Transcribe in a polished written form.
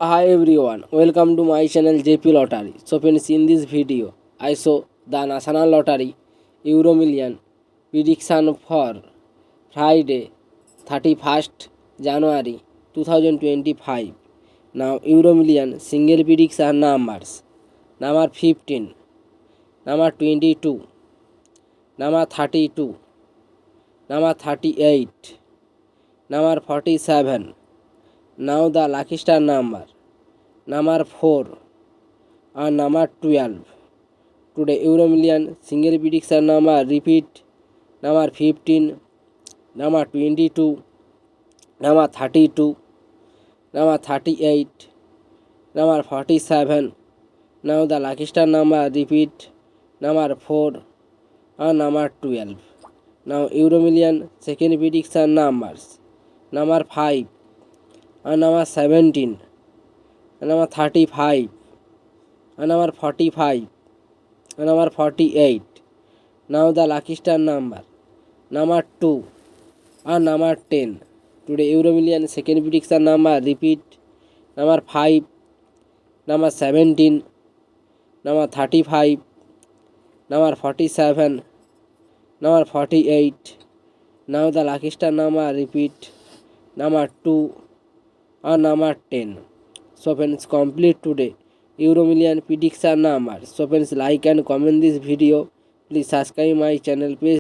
Hi everyone, welcome to my channel JP Lottery. So friends, in this video, I show the National Lottery Euro Million prediction for Friday 31st January 2025. Now Euro Million single prediction numbers: number 15, number 22, number 32, number 38, number 47. Now the lucky star number 4 and number 12. Today Euro Million single prediction number repeat: number 15, number 22, number 32, number 38, number 47. Now the lucky star number repeat: number 4 and number 12. Now Euro Million second prediction numbers: number 5 and number 17, and number 35, and number 45, and number 48. Now the lucky star number 2 and number 10. Today Euro Million second prediction number repeat: number 5, number 17, number 35, number 47, number 48. Now the lucky star number repeat: number 2 and number 10. So friends, complete today Euro Million prediction numbers. So friends, like and comment this video. Please subscribe my channel. Please